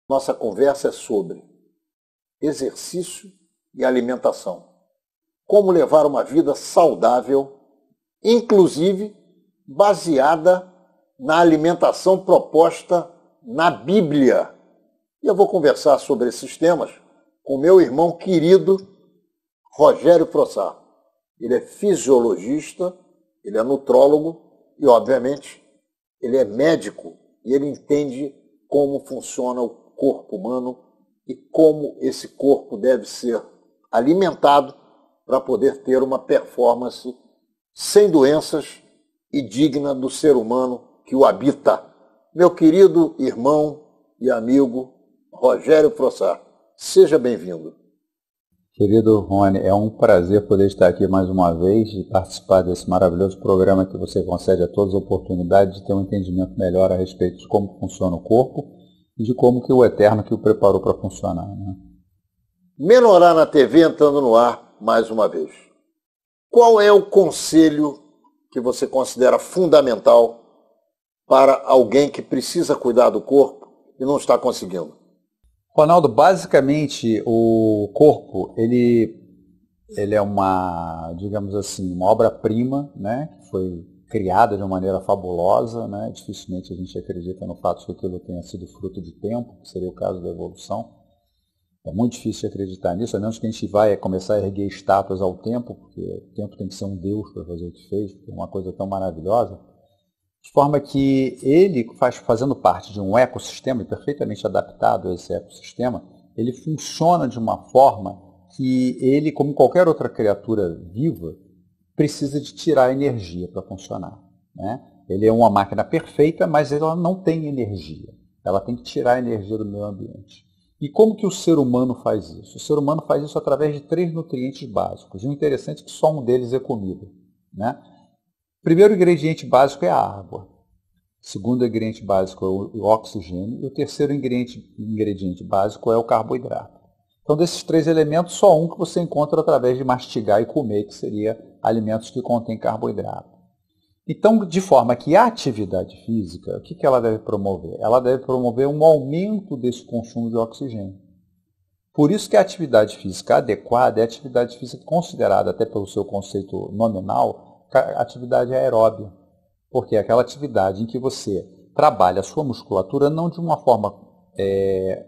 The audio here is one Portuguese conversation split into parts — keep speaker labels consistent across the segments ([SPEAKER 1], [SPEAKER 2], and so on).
[SPEAKER 1] Nossa conversa é sobre exercício e alimentação. Como levar uma vida saudável, inclusive baseada na alimentação proposta na Bíblia. E eu vou conversar sobre esses temas com meu irmão querido, Rogério Frossard. Ele é fisiologista, ele é nutrólogo e, obviamente, ele é médico e ele entende como funciona o corpo humano e como esse corpo deve ser alimentado para poder ter uma performance sem doenças e digna do ser humano que o habita. Meu querido irmão e amigo Rogério Frossard, seja bem-vindo.
[SPEAKER 2] Querido Rony, é um prazer poder estar aqui mais uma vez e participar desse maravilhoso programa que você concede a todas as oportunidades de ter um entendimento melhor a respeito de como funciona o corpo e de como que o Eterno que o preparou para funcionar. Né?
[SPEAKER 1] Menorá na TV entrando no ar mais uma vez. Qual é o conselho que você considera fundamental para alguém que precisa cuidar do corpo e não está conseguindo?
[SPEAKER 2] Ronaldo, basicamente o corpo, ele é uma, digamos assim, uma obra-prima, né, que foi criada de uma maneira fabulosa, né, dificilmente a gente acredita no fato de que aquilo tenha sido fruto de tempo, que seria o caso da evolução. É muito difícil acreditar nisso, a menos que a gente vai começar a erguer estátuas ao tempo, porque o tempo tem que ser um Deus para fazer o que fez, porque é uma coisa tão maravilhosa. De forma que ele, fazendo parte de um ecossistema e perfeitamente adaptado a esse ecossistema, ele funciona de uma forma que ele, como qualquer outra criatura viva, precisa de tirar energia para funcionar. Né? Ele é uma máquina perfeita, mas ela não tem energia. Ela tem que tirar a energia do meio ambiente. E como que o ser humano faz isso? O ser humano faz isso através de 3 nutrientes básicos. E o interessante é que só um deles é comida. Né? O primeiro ingrediente básico é a água. O segundo ingrediente básico é o oxigênio. E o terceiro ingrediente básico é o carboidrato. Então, desses 3 elementos, só um que você encontra através de mastigar e comer, que seria alimentos que contêm carboidrato. Então, de forma que a atividade física, o que ela deve promover? Ela deve promover um aumento desse consumo de oxigênio. Por isso que a atividade física adequada é a atividade física considerada, até pelo seu conceito nominal, atividade aeróbia, porque é aquela atividade em que você trabalha a sua musculatura não de uma forma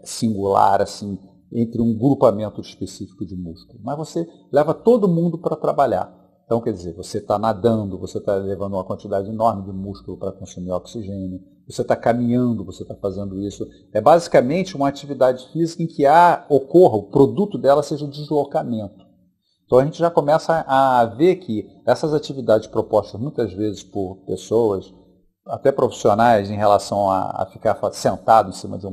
[SPEAKER 2] singular, assim, entre um grupamento específico de músculo, mas você leva todo mundo para trabalhar. Então, quer dizer, você está nadando, você está levando uma quantidade enorme de músculo para consumir oxigênio, você está caminhando, você está fazendo isso. É basicamente uma atividade física em que ocorra, o produto dela seja o deslocamento. Então a gente já começa a ver que essas atividades propostas muitas vezes por pessoas, até profissionais, em relação a ficar sentado em cima de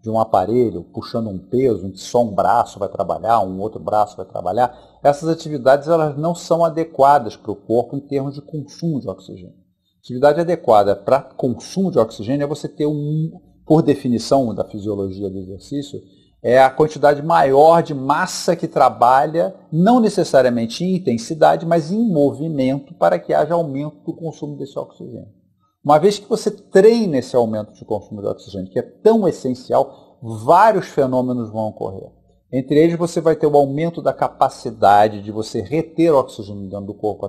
[SPEAKER 2] um aparelho, puxando um peso, em que só um braço vai trabalhar, um outro braço vai trabalhar, essas atividades elas não são adequadas para o corpo em termos de consumo de oxigênio. Atividade adequada para consumo de oxigênio é você ter por definição da fisiologia do exercício, é a quantidade maior de massa que trabalha, não necessariamente em intensidade, mas em movimento, para que haja aumento do consumo desse oxigênio. Uma vez que você treina esse aumento de consumo de oxigênio, que é tão essencial, vários fenômenos vão ocorrer. Entre eles, você vai ter o aumento da capacidade de você reter oxigênio dentro do corpo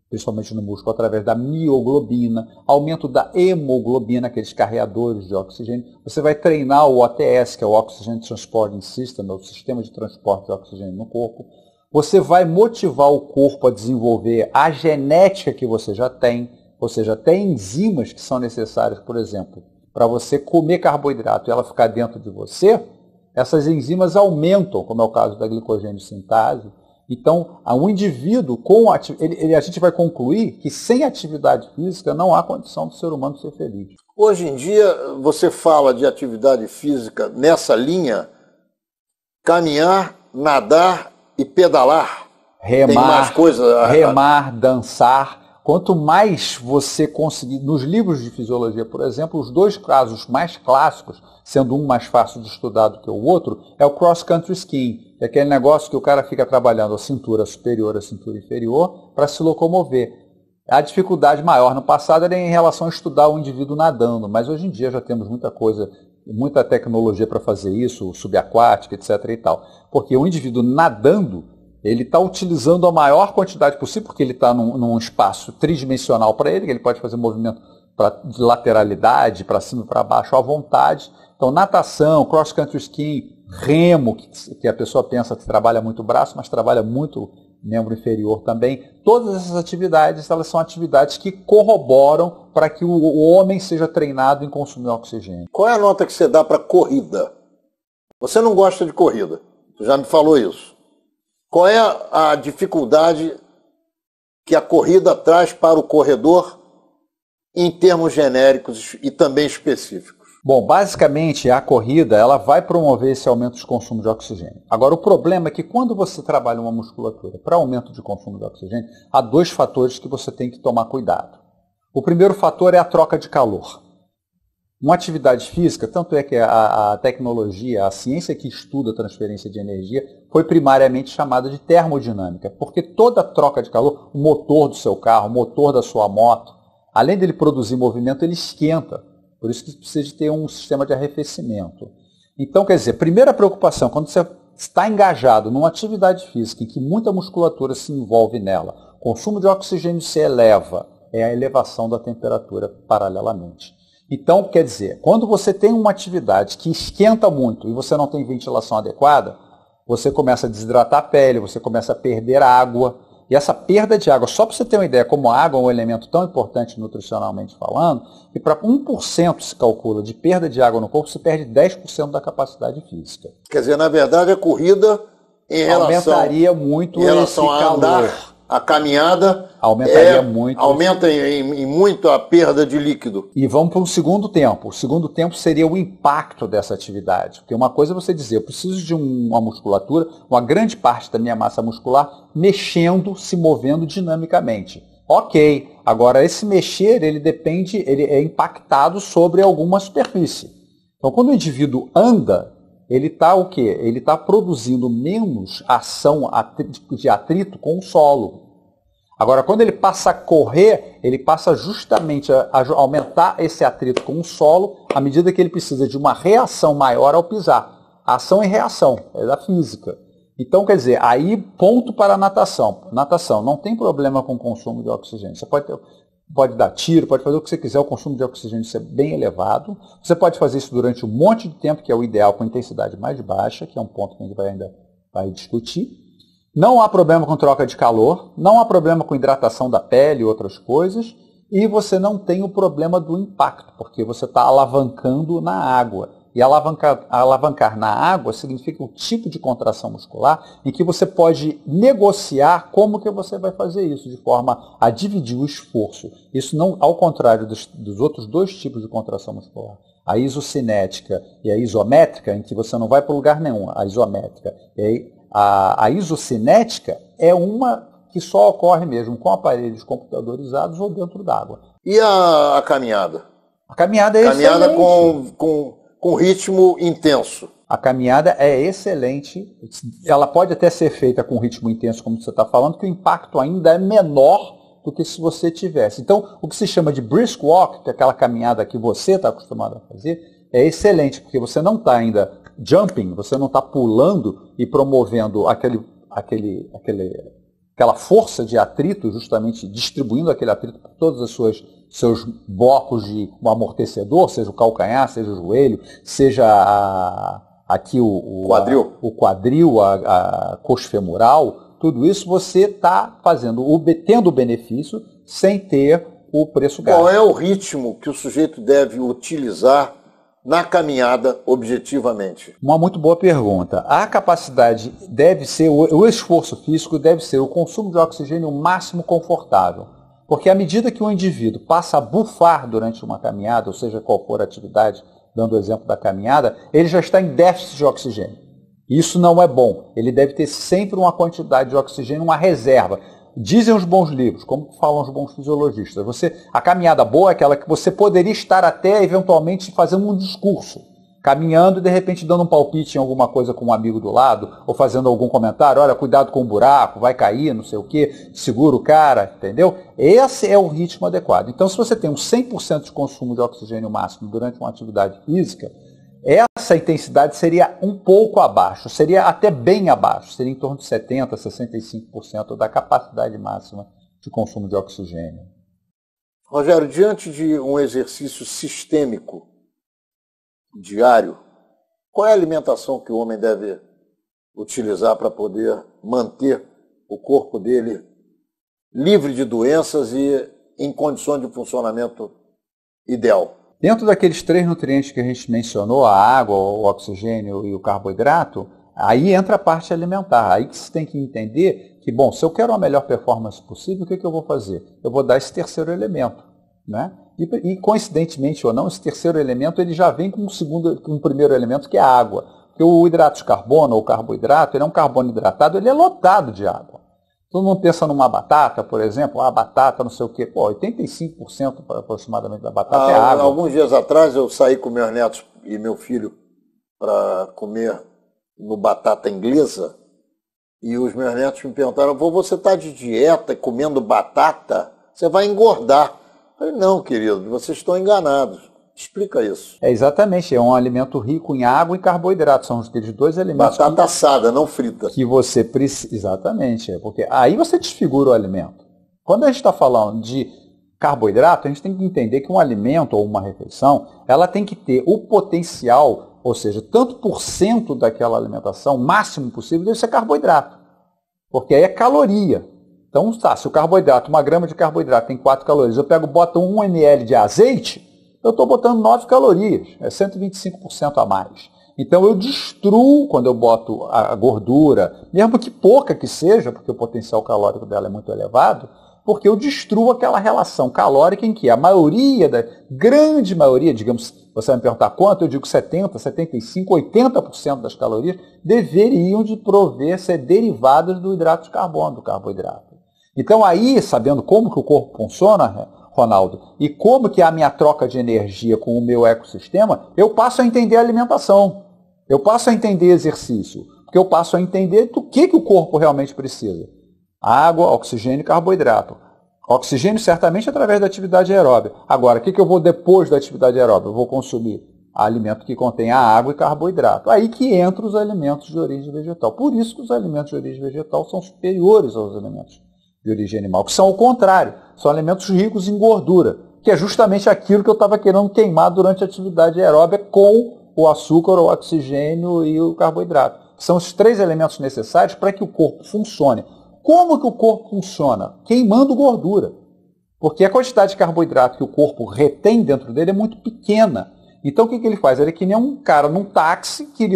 [SPEAKER 2] principalmente no músculo, através da mioglobina, aumento da hemoglobina, aqueles carreadores de oxigênio. Você vai treinar o OTS, que é o Oxygen Transporting System, o sistema de transporte de oxigênio no corpo. Você vai motivar o corpo a desenvolver a genética que você já tem, ou seja, tem enzimas que são necessárias, por exemplo, para você comer carboidrato e ela ficar dentro de você, essas enzimas aumentam, como é o caso da glicogênio sintase. Então, um indivíduo, a gente vai concluir que sem atividade física não há condição do ser humano ser feliz.
[SPEAKER 1] Hoje em dia, você fala de atividade física nessa linha, caminhar, nadar e pedalar.
[SPEAKER 2] Remar,
[SPEAKER 1] tem mais coisa
[SPEAKER 2] remar, dançar. Quanto mais você conseguir, nos livros de fisiologia, por exemplo, os 2 casos mais clássicos, sendo um mais fácil de estudar do que o outro, é o cross-country skiing, que é aquele negócio que o cara fica trabalhando a cintura superior, a cintura inferior, para se locomover. A dificuldade maior no passado era em relação a estudar o indivíduo nadando, mas hoje em dia já temos muita coisa muita tecnologia para fazer isso, subaquática, etc. e tal. Porque o indivíduo nadando, ele está utilizando a maior quantidade possível, porque ele está num espaço tridimensional para ele, que ele pode fazer movimento de lateralidade, para cima e para baixo à vontade. Então, natação, cross-country skiing, remo, que a pessoa pensa que trabalha muito o braço, mas trabalha muito membro inferior também. Todas essas atividades, elas são atividades que corroboram para que o homem seja treinado em consumir oxigênio.
[SPEAKER 1] Qual é a nota que você dá para corrida? Você não gosta de corrida, você já me falou isso. Qual é a dificuldade que a corrida traz para o corredor em termos genéricos e também específicos?
[SPEAKER 2] Bom, basicamente a corrida ela vai promover esse aumento de consumo de oxigênio. Agora, o problema é que quando você trabalha uma musculatura para aumento de consumo de oxigênio, há dois fatores que você tem que tomar cuidado. O primeiro fator é a troca de calor. Uma atividade física, tanto é que a tecnologia, a ciência que estuda a transferência de energia, foi primariamente chamada de termodinâmica, porque toda troca de calor, o motor do seu carro, o motor da sua moto, além dele produzir movimento, ele esquenta. Por isso que precisa de ter um sistema de arrefecimento. Então, quer dizer, primeira preocupação, quando você está engajado numa atividade física em que muita musculatura se envolve nela, o consumo de oxigênio se eleva, é a elevação da temperatura paralelamente. Então, quer dizer, quando você tem uma atividade que esquenta muito e você não tem ventilação adequada, você começa a desidratar a pele, você começa a perder água. E essa perda de água, só para você ter uma ideia, como a água é um elemento tão importante nutricionalmente falando, que para 1% se calcula de perda de água no corpo, você perde 10% da capacidade física.
[SPEAKER 1] Quer dizer, na verdade, a corrida
[SPEAKER 2] aumentaria muito
[SPEAKER 1] em relação
[SPEAKER 2] esse
[SPEAKER 1] a
[SPEAKER 2] calor.
[SPEAKER 1] Andar, a caminhada
[SPEAKER 2] aumentaria muito.
[SPEAKER 1] Aumenta em muito a perda de líquido.
[SPEAKER 2] E vamos para o segundo tempo. O segundo tempo seria o impacto dessa atividade. Porque uma coisa é você dizer, eu preciso de uma musculatura, uma grande parte da minha massa muscular mexendo, se movendo dinamicamente. Ok, agora esse mexer, ele é impactado sobre alguma superfície. Então, quando o indivíduo anda, ele está o quê? Ele está produzindo menos ação de atrito com o solo. Agora, quando ele passa a correr, ele passa justamente a aumentar esse atrito com o solo à medida que ele precisa de uma reação maior ao pisar. A ação e reação, é da física. Então, quer dizer, aí ponto para a natação. Natação, não tem problema com o consumo de oxigênio. Você pode dar tiro, pode fazer o que você quiser, o consumo de oxigênio é bem elevado. Você pode fazer isso durante um monte de tempo, que é o ideal, com intensidade mais baixa, que é um ponto que a gente ainda vai discutir. Não há problema com troca de calor, não há problema com hidratação da pele e outras coisas, e você não tem o problema do impacto, porque você está alavancando na água. E alavancar na água significa o tipo de contração muscular em que você pode negociar como que você vai fazer isso, de forma a dividir o esforço. Isso não, ao contrário dos outros dois tipos de contração muscular, a isocinética e a isométrica, em que você não vai para lugar nenhum, a isométrica. E aí, a isocinética é uma que só ocorre mesmo com aparelhos computadorizados ou dentro d'água.
[SPEAKER 1] E a caminhada?
[SPEAKER 2] A caminhada é
[SPEAKER 1] caminhada
[SPEAKER 2] excelente.
[SPEAKER 1] Com ritmo intenso.
[SPEAKER 2] A caminhada é excelente. Ela pode até ser feita com ritmo intenso, como você está falando, que o impacto ainda é menor do que se você tivesse. Então, o que se chama de brisk walk, que é aquela caminhada que você está acostumado a fazer, é excelente, porque você não está ainda jumping, você não está pulando e promovendo aquela força de atrito, justamente distribuindo aquele atrito por todos os seus blocos de um amortecedor, seja o calcanhar, seja o joelho, seja aqui o quadril, a coxa femoral, tudo isso você está fazendo, tendo o benefício sem ter o preço gasto.
[SPEAKER 1] Qual é o ritmo que o sujeito deve utilizar na caminhada objetivamente?
[SPEAKER 2] Uma muito boa pergunta. A capacidade deve ser, o esforço físico deve ser o consumo de oxigênio máximo confortável. Porque à medida que o indivíduo passa a bufar durante uma caminhada, ou seja, qual for a atividade, dando o exemplo da caminhada, ele já está em déficit de oxigênio. Isso não é bom. Ele deve ter sempre uma quantidade de oxigênio, uma reserva. Dizem os bons livros, como falam os bons fisiologistas, a caminhada boa é aquela que você poderia estar até eventualmente fazendo um discurso, caminhando e de repente dando um palpite em alguma coisa com um amigo do lado, ou fazendo algum comentário, olha, cuidado com o buraco, vai cair, não sei o quê, segura o cara, entendeu? Esse é o ritmo adequado. Então, se você tem um 100% de consumo de oxigênio máximo durante uma atividade física, essa intensidade seria um pouco abaixo, seria até bem abaixo, seria em torno de 70%, 65% da capacidade máxima de consumo de oxigênio.
[SPEAKER 1] Rogério, diante de um exercício sistêmico diário, qual é a alimentação que o homem deve utilizar para poder manter o corpo dele livre de doenças e em condições de funcionamento ideal?
[SPEAKER 2] Dentro daqueles 3 nutrientes que a gente mencionou, a água, o oxigênio e o carboidrato, aí entra a parte alimentar. Aí que você tem que entender que, bom, se eu quero a melhor performance possível, o que eu vou fazer? Eu vou dar esse terceiro elemento, né? E coincidentemente ou não, esse terceiro elemento ele já vem com um primeiro elemento, que é a água. Porque o hidrato de carbono, ou carboidrato, ele é um carbono hidratado, ele é lotado de água. Todo mundo pensa numa batata, por exemplo, a batata não sei o quê. Pô, 85% aproximadamente da batata é água.
[SPEAKER 1] Alguns dias atrás eu saí com meus netos e meu filho para comer no batata inglesa e os meus netos me perguntaram: vô, você está de dieta comendo batata? Você vai engordar. Eu falei: não, querido, vocês estão enganados. Explica isso.
[SPEAKER 2] Exatamente, é um alimento rico em água e carboidrato, são aqueles 2 elementos.
[SPEAKER 1] Batata assada, não frita.
[SPEAKER 2] Que você precisa. Exatamente, porque aí você desfigura o alimento. Quando a gente está falando de carboidrato, a gente tem que entender que um alimento ou uma refeição, ela tem que ter o potencial, ou seja, tanto por cento daquela alimentação, máximo possível, deve ser carboidrato. Porque aí é caloria. Então, tá, se o carboidrato, 1 grama de carboidrato tem 4 calorias, boto 1 ml de azeite, eu estou botando 9 calorias, é 125% a mais. Então eu destruo, quando eu boto a gordura, mesmo que pouca que seja, porque o potencial calórico dela é muito elevado, porque eu destruo aquela relação calórica em que a grande maioria, digamos, você vai me perguntar quanto, eu digo 70%, 75%, 80% das calorias deveriam ser derivadas do hidrato de carbono, do carboidrato. Então aí, sabendo como que o corpo funciona, Ronaldo, e como que é a minha troca de energia com o meu ecossistema, eu passo a entender a alimentação, eu passo a entender exercício, porque eu passo a entender do que o corpo realmente precisa. Água, oxigênio e carboidrato. Oxigênio certamente através da atividade aeróbica. Agora, o que eu vou depois da atividade aeróbica? Eu vou consumir alimento que contém a água e carboidrato. Aí que entram os alimentos de origem vegetal. Por isso que os alimentos de origem vegetal são superiores aos alimentos de origem animal, que são ao contrário, são alimentos ricos em gordura, que é justamente aquilo que eu estava querendo queimar durante a atividade aeróbica com o açúcar, o oxigênio e o carboidrato. São os 3 elementos necessários para que o corpo funcione. Como que o corpo funciona? Queimando gordura. Porque a quantidade de carboidrato que o corpo retém dentro dele é muito pequena. Então o que ele faz? Ele é que nem um cara num táxi que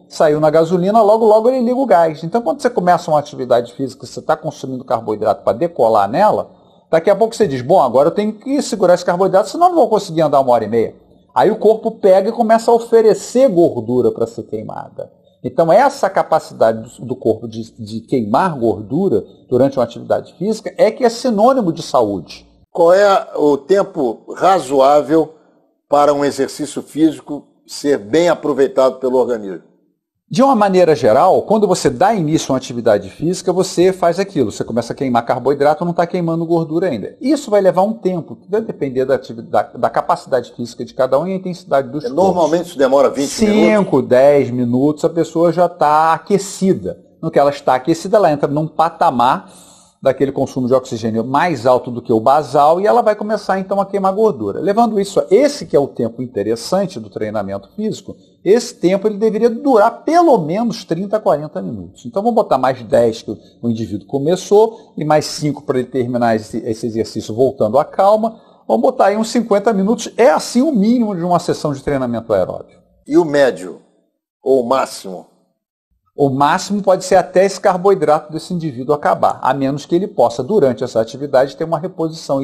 [SPEAKER 2] saiu na gasolina, logo ele liga o gás. Então quando você começa uma atividade física, você está consumindo carboidrato para decolar nela, daqui a pouco você diz: bom, agora eu tenho que segurar esse carboidrato, senão eu não vou conseguir andar 1h30. Aí o corpo pega e começa a oferecer gordura para ser queimada. Então essa capacidade do corpo de queimar gordura durante uma atividade física é que é sinônimo de saúde.
[SPEAKER 1] Qual é o tempo razoável para um exercício físico ser bem aproveitado pelo organismo?
[SPEAKER 2] De uma maneira geral, quando você dá início a uma atividade física, você faz aquilo, você começa a queimar carboidrato, não está queimando gordura ainda. Isso vai levar um tempo, que vai depender da capacidade física de cada um e a intensidade dos esforços.
[SPEAKER 1] Normalmente isso demora 20 minutos?
[SPEAKER 2] 5, 10 minutos, a pessoa já está aquecida. No que ela está aquecida, ela entra num patamar daquele consumo de oxigênio mais alto do que o basal e ela vai começar então a queimar gordura. Levando isso, esse que é o tempo interessante do treinamento físico, esse tempo ele deveria durar pelo menos 30 a 40 minutos. Então vamos botar mais 10 que o indivíduo começou e mais 5 para ele terminar esse exercício voltando à calma. Vamos botar aí uns 50 minutos, é assim o mínimo de uma sessão de treinamento aeróbico.
[SPEAKER 1] E o médio? Ou o máximo?
[SPEAKER 2] O máximo pode ser até esse carboidrato desse indivíduo acabar, a menos que ele possa, durante essa atividade, ter uma reposição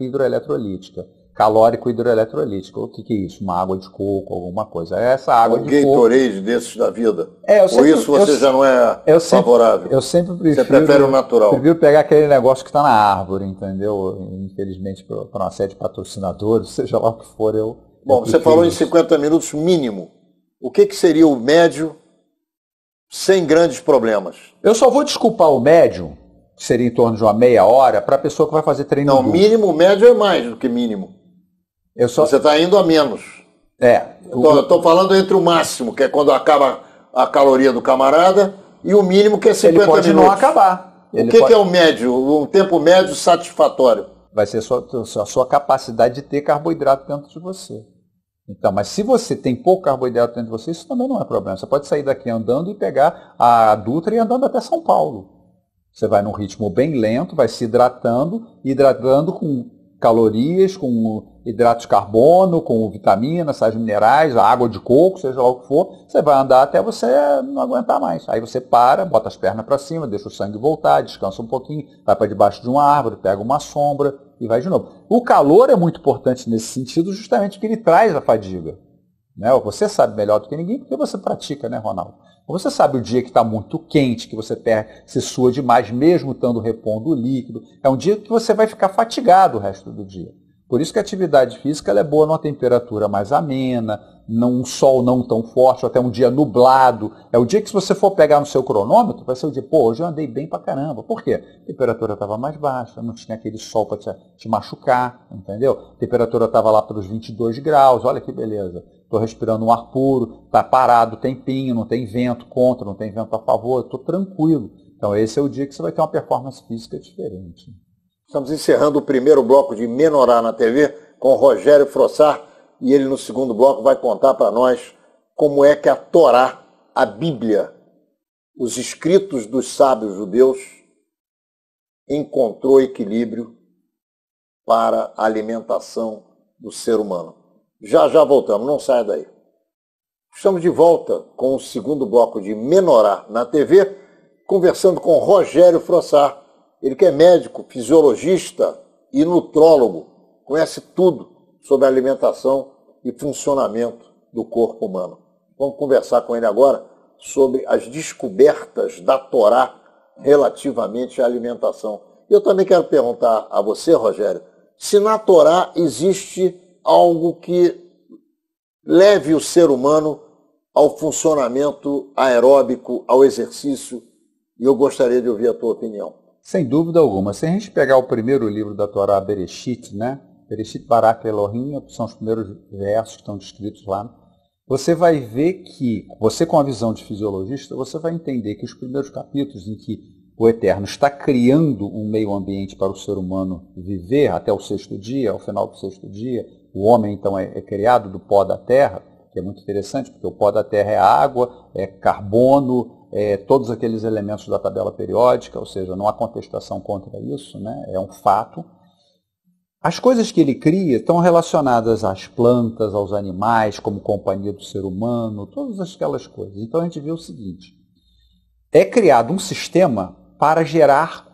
[SPEAKER 2] hidroeletrolítica, calórico-hidroeletrolítica. O que é isso? Uma água de coco, alguma coisa. Essa água de coco...
[SPEAKER 1] Gatorade desses da vida?
[SPEAKER 2] Ou
[SPEAKER 1] isso você já não é favorável?
[SPEAKER 2] Eu sempre prefiro...
[SPEAKER 1] Você prefere o natural?
[SPEAKER 2] Prefiro pegar aquele negócio que está na árvore, entendeu? Infelizmente, por uma série de patrocinadores, seja lá o que for,
[SPEAKER 1] Bom, você falou em 50 minutos mínimo. O que seria o médio sem grandes problemas?
[SPEAKER 2] Eu só vou desculpar o médio, que seria em torno de uma meia hora, para a pessoa que vai fazer treino.
[SPEAKER 1] Não, mínimo, médio é mais do que mínimo. Você está indo a menos. Estou falando entre o máximo, que é quando acaba a caloria do camarada, e o mínimo, que é 50
[SPEAKER 2] minutos. Ele pode não acabar.
[SPEAKER 1] O que é o médio, um tempo médio satisfatório?
[SPEAKER 2] Vai ser a sua capacidade de ter carboidrato dentro de você. Então, mas se você tem pouco carboidrato dentro de você, isso também não é problema. Você pode sair daqui andando e pegar a Dutra e andando até São Paulo. Você vai num ritmo bem lento, vai se hidratando com calorias, com hidratos de carbono, com vitaminas, sais minerais, água de coco, seja lá o que for. Você vai andar até você não aguentar mais. Aí você para, bota as pernas para cima, deixa o sangue voltar, descansa um pouquinho, vai para debaixo de uma árvore, pega uma sombra e vai de novo. O calor é muito importante nesse sentido, justamente porque ele traz a fadiga. Né? Você sabe melhor do que ninguém, porque você pratica, né, Ronaldo? Você sabe o dia que está muito quente, que você se sua demais, mesmo estando repondo o líquido. É um dia que você vai ficar fatigado o resto do dia. Por isso que a atividade física ela é boa numa temperatura mais amena, um sol não tão forte, ou até um dia nublado. É o dia que, se você for pegar no seu cronômetro, vai ser o dia, hoje eu andei bem pra caramba. Por quê? A temperatura estava mais baixa, não tinha aquele sol para te machucar, entendeu? A temperatura estava lá para os 22 graus, olha que beleza. Estou respirando um ar puro, está parado, tem pinho, não tem vento contra, não tem vento a favor, estou tranquilo. Então esse é o dia que você vai ter uma performance física diferente.
[SPEAKER 1] Estamos encerrando o primeiro bloco de Menorá na TV com o Rogério Frossar, e ele no segundo bloco vai contar para nós como é que a Torá, a Bíblia, os escritos dos sábios judeus, encontrou equilíbrio para a alimentação do ser humano. Já voltamos, não saia daí. Estamos de volta com o segundo bloco de Menorá na TV, conversando com Rogério Frossar. Ele que é médico, fisiologista e nutrólogo, conhece tudo sobre alimentação e funcionamento do corpo humano. Vamos conversar com ele agora sobre as descobertas da Torá relativamente à alimentação. Eu também quero perguntar a você, Rogério, se na Torá existe algo que leve o ser humano ao funcionamento aeróbico, ao exercício, e eu gostaria de ouvir a tua opinião.
[SPEAKER 2] Sem dúvida alguma. Se a gente pegar o primeiro livro da Torá, Bereshit, né? Bereshit Barak Elohim, são os primeiros versos que estão descritos lá, você vai ver que, você com a visão de fisiologista, você vai entender que os primeiros capítulos em que o Eterno está criando um meio ambiente para o ser humano viver até o sexto dia, ao final do sexto dia, o homem então é criado do pó da terra, que é muito interessante, porque o pó da terra é água, é carbono, todos aqueles elementos da tabela periódica, ou seja, não há contestação contra isso, né? É um fato. As coisas que ele cria estão relacionadas às plantas, aos animais, como companhia do ser humano, todas aquelas coisas. Então a gente vê o seguinte, é criado um sistema para gerar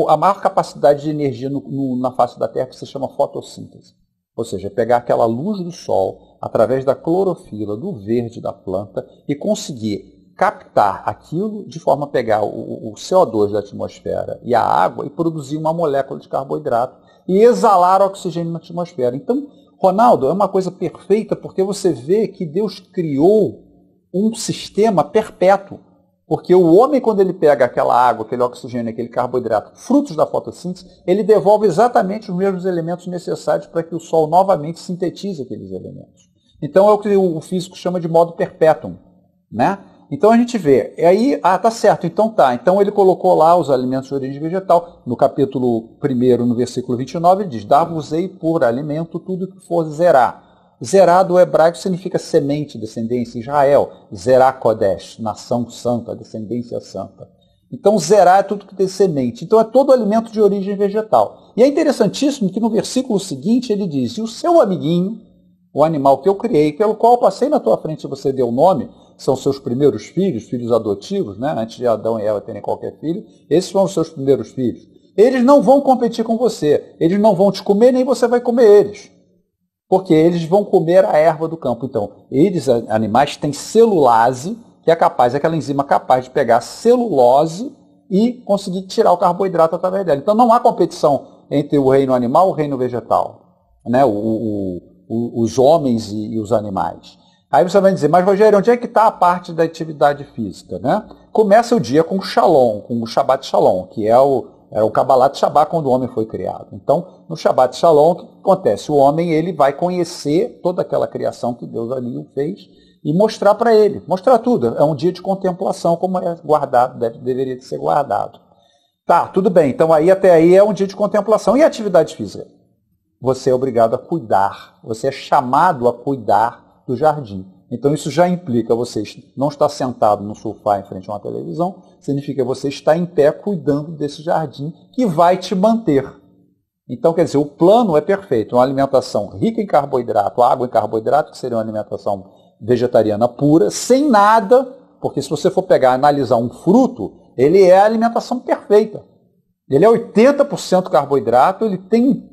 [SPEAKER 2] a maior capacidade de energia na face da Terra, que se chama fotossíntese. Ou seja, pegar aquela luz do sol, através da clorofila, do verde da planta, e conseguir captar aquilo de forma a pegar o CO2 da atmosfera e a água e produzir uma molécula de carboidrato e exalar oxigênio na atmosfera. Então, Ronaldo, é uma coisa perfeita porque você vê que Deus criou um sistema perpétuo. Porque o homem, quando ele pega aquela água, aquele oxigênio, aquele carboidrato, frutos da fotossíntese, ele devolve exatamente os mesmos elementos necessários para que o Sol novamente sintetize aqueles elementos. Então é o que o físico chama de modo perpétuo, né? Então a gente vê, e aí, tá certo, então tá. Então ele colocou lá os alimentos de origem vegetal. No capítulo 1, no versículo 29, ele diz, dar-vos-ei por alimento tudo que for zerá. Zerá do hebraico significa semente, descendência. Israel, Zerá Kodesh, nação santa, descendência santa. Então zerá é tudo que tem semente. Então é todo alimento de origem vegetal. E é interessantíssimo que no versículo seguinte ele diz, e o seu amiguinho, o animal que eu criei, pelo qual eu passei na tua frente e você deu o nome, são seus primeiros filhos, filhos adotivos, né? Antes de Adão e Eva terem qualquer filho, esses foram os seus primeiros filhos. Eles não vão competir com você, eles não vão te comer, nem você vai comer eles. Porque eles vão comer a erva do campo. Então, eles, animais, têm celulase, que é capaz, aquela enzima capaz de pegar celulose e conseguir tirar o carboidrato através dela. Então, não há competição entre o reino animal e o reino vegetal, né? Os homens e os animais. Aí você vai dizer, mas Rogério, onde é que está a parte da atividade física? Né? Começa o dia com o Shalom, com o Shabbat Shalom, que é Era o Kabbalat Shabbat quando o homem foi criado. Então, no Shabbat Shalom, o que acontece? O homem ele vai conhecer toda aquela criação que Deus ali fez e mostrar para ele. Mostrar tudo. É um dia de contemplação, como é guardado, deveria ser guardado. Tá, tudo bem. Então, até aí é um dia de contemplação. E a atividade física? Você é obrigado a cuidar. Você é chamado a cuidar do jardim. Então, isso já implica você não estar sentado no sofá em frente a uma televisão, significa você estar em pé cuidando desse jardim que vai te manter. Então, quer dizer, o plano é perfeito. Uma alimentação rica em carboidrato, água em carboidrato, que seria uma alimentação vegetariana pura, sem nada, porque se você for pegar e analisar um fruto, ele é a alimentação perfeita. Ele é 80% carboidrato, ele tem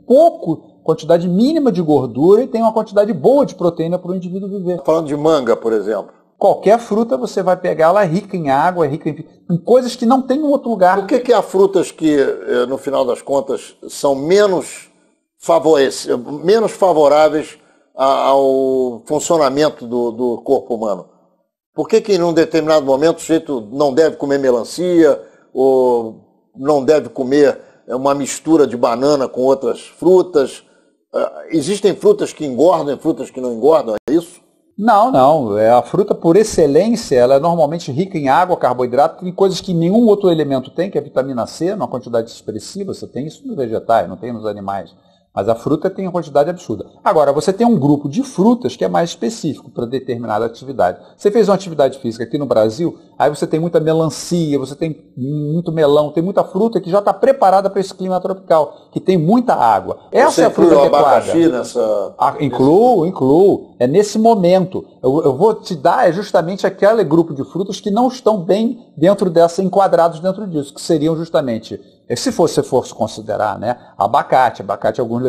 [SPEAKER 2] quantidade mínima de gordura e tem uma quantidade boa de proteína para o indivíduo viver.
[SPEAKER 1] Falando de manga, por exemplo.
[SPEAKER 2] Qualquer fruta você vai pegar, ela é rica em água, é rica em coisas que não tem em outro lugar.
[SPEAKER 1] Por que há frutas que, no final das contas, são menos favoráveis ao funcionamento do corpo humano? Por que em um determinado momento o sujeito não deve comer melancia ou não deve comer uma mistura de banana com outras frutas? Existem frutas que engordam e frutas que não engordam, é isso?
[SPEAKER 2] Não. A fruta, por excelência, ela é normalmente rica em água, carboidrato, tem coisas que nenhum outro elemento tem, que é a vitamina C, numa quantidade expressiva. Você tem isso nos vegetais, não tem nos animais. Mas a fruta tem uma quantidade absurda. Agora, você tem um grupo de frutas que é mais específico para determinada atividade. Você fez uma atividade física aqui no Brasil, aí você tem muita melancia, você tem muito melão, tem muita fruta que já está preparada para esse clima tropical, que tem muita água. Essa é a fruta adequada.
[SPEAKER 1] Abacaxi nessa...
[SPEAKER 2] Incluo. É nesse momento. Eu vou te dar justamente aquele grupo de frutas que não estão bem enquadrados dentro disso, que seriam justamente... Se você fosse considerar, né, abacate alguns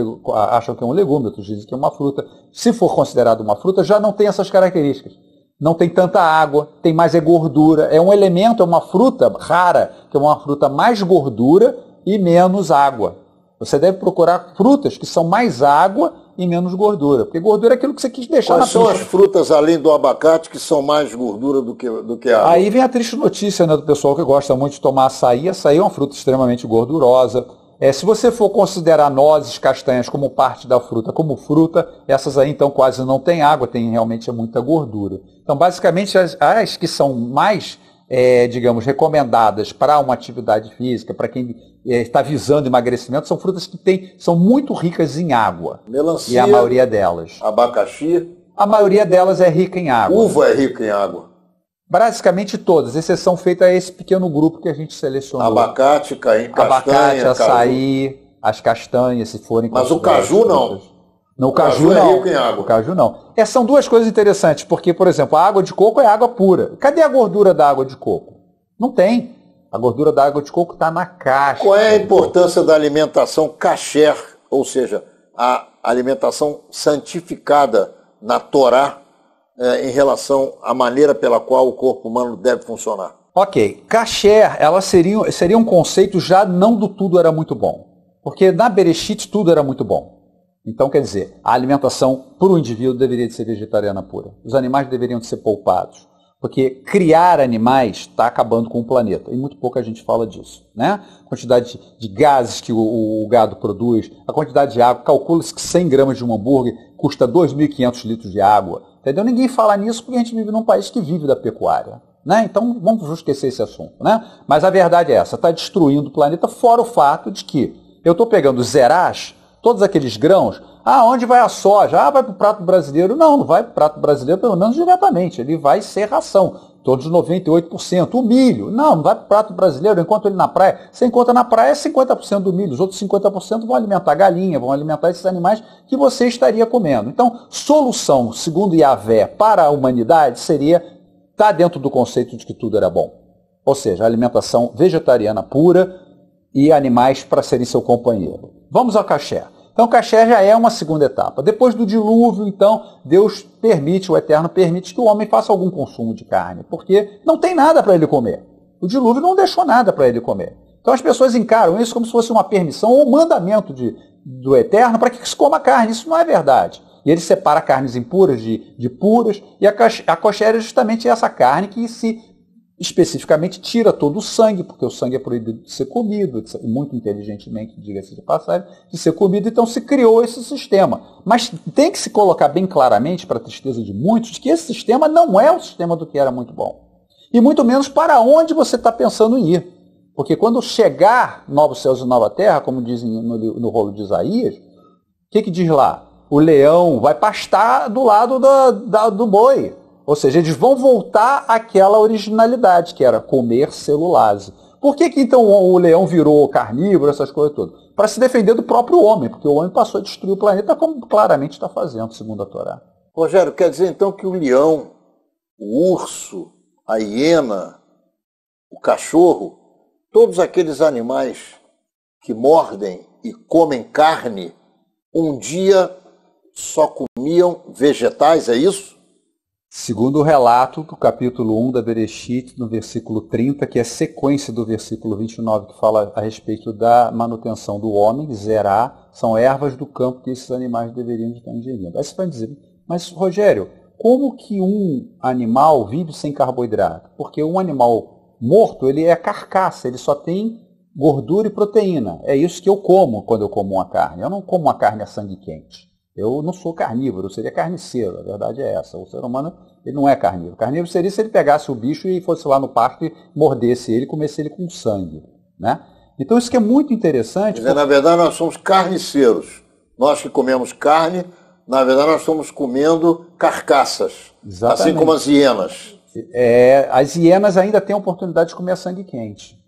[SPEAKER 2] acham que é um legume, outros dizem que é uma fruta. Se for considerado uma fruta, já não tem essas características. Não tem tanta água, tem mais gordura. É um elemento, é uma fruta rara, que é uma fruta mais gordura e menos água. Você deve procurar frutas que são mais água e menos gordura. Porque gordura é aquilo que você quis deixar na
[SPEAKER 1] pista. Quais são as frutas, além do abacate, que são mais gordura do que água?
[SPEAKER 2] Aí vem a triste notícia, né, do pessoal que gosta muito de tomar açaí. Açaí é uma fruta extremamente gordurosa. Se você for considerar nozes, castanhas como parte da fruta, como fruta, essas aí então quase não tem água, tem realmente muita gordura. Então, basicamente, as que são mais, digamos, recomendadas para uma atividade física, para quem está visando emagrecimento, são frutas que são muito ricas em água.
[SPEAKER 1] Melancia,
[SPEAKER 2] e a maioria delas.
[SPEAKER 1] Abacaxi.
[SPEAKER 2] A maioria delas é rica em água.
[SPEAKER 1] Uva é rica em água.
[SPEAKER 2] Basicamente todas, exceção feita a esse pequeno grupo que a gente selecionou.
[SPEAKER 1] Abacate, castanha,
[SPEAKER 2] abacate, açaí, as castanhas, se forem.
[SPEAKER 1] Mas o caju não.
[SPEAKER 2] No caju não.
[SPEAKER 1] É rico em água.
[SPEAKER 2] O caju não. São duas coisas interessantes, porque, por exemplo, a água de coco é água pura. Cadê a gordura da água de coco? Não tem. A gordura da água de coco está na caixa.
[SPEAKER 1] Qual é a importância da alimentação kasher, ou seja, a alimentação santificada na Torá, em relação à maneira pela qual o corpo humano deve funcionar?
[SPEAKER 2] Ok. Kasher, ela seria um conceito já não do tudo era muito bom. Porque na Bereshit tudo era muito bom. Então, quer dizer, a alimentação para o indivíduo deveria de ser vegetariana pura. Os animais deveriam de ser poupados. Porque criar animais está acabando com o planeta. E muito pouca gente fala disso. Né? A quantidade de gases que o gado produz, a quantidade de água. Calcula-se que 100 gramas de um hambúrguer custa 2.500 litros de água. Entendeu? Ninguém fala nisso porque a gente vive num país que vive da pecuária. Né? Então, vamos esquecer esse assunto. Né? Mas a verdade é essa. Está destruindo o planeta, fora o fato de que eu estou pegando zerás, todos aqueles grãos. Onde vai a soja? Vai para o prato brasileiro. Não vai para o prato brasileiro, pelo menos diretamente. Ele vai ser ração. Todos 98%. O milho. Não vai para o prato brasileiro. Enquanto ele na praia, você encontra na praia 50% do milho. Os outros 50% vão alimentar a galinha, vão alimentar esses animais que você estaria comendo. Então, solução, segundo Yahvé, para a humanidade seria estar dentro do conceito de que tudo era bom. Ou seja, alimentação vegetariana pura e animais para serem seu companheiro. Vamos ao kasher. Então, o kasher já é uma segunda etapa. Depois do dilúvio, então, Deus permite, o Eterno permite que o homem faça algum consumo de carne, porque não tem nada para ele comer. O dilúvio não deixou nada para ele comer. Então, as pessoas encaram isso como se fosse uma permissão ou um mandamento do Eterno para que se coma carne. Isso não é verdade. E ele separa carnes impuras de puras, e a kasher é justamente essa carne que se especificamente tira todo o sangue, porque o sangue é proibido de ser comido, muito inteligentemente, diga-se de passagem, de ser comido, então se criou esse sistema. Mas tem que se colocar bem claramente, para a tristeza de muitos, que esse sistema não é o sistema do que era muito bom. E muito menos para onde você está pensando em ir. Porque quando chegar novos céus e nova terra, como dizem no rolo de Isaías, o que diz lá? O leão vai pastar do lado do boi. Ou seja, eles vão voltar àquela originalidade, que era comer celulase. Por que então o leão virou carnívoro, essas coisas todas? Para se defender do próprio homem, porque o homem passou a destruir o planeta, como claramente está fazendo, segundo a Torá.
[SPEAKER 1] Rogério, quer dizer então que o leão, o urso, a hiena, o cachorro, todos aqueles animais que mordem e comem carne, um dia só comiam vegetais, é isso?
[SPEAKER 2] Segundo o relato do capítulo 1 da Bereshit, no versículo 30, que é sequência do versículo 29, que fala a respeito da manutenção do homem, zerá, são ervas do campo que esses animais deveriam estar ingerindo. Aí você vai dizer, mas Rogério, como que um animal vive sem carboidrato? Porque um animal morto, ele é carcaça, ele só tem gordura e proteína. É isso que eu como quando eu como uma carne. Eu não como uma carne a sangue quente. Eu não sou carnívoro, eu seria carniceiro, a verdade é essa. O ser humano ele não é carnívoro. Carnívoro seria se ele pegasse o bicho e fosse lá no pasto e mordesse ele e comesse ele com sangue. Né? Então isso que é muito interessante.
[SPEAKER 1] Porque... Na verdade nós somos carniceiros. Nós que comemos carne, na verdade nós estamos comendo carcaças. Exatamente. Assim como as hienas.
[SPEAKER 2] As hienas ainda têm a oportunidade de comer sangue quente.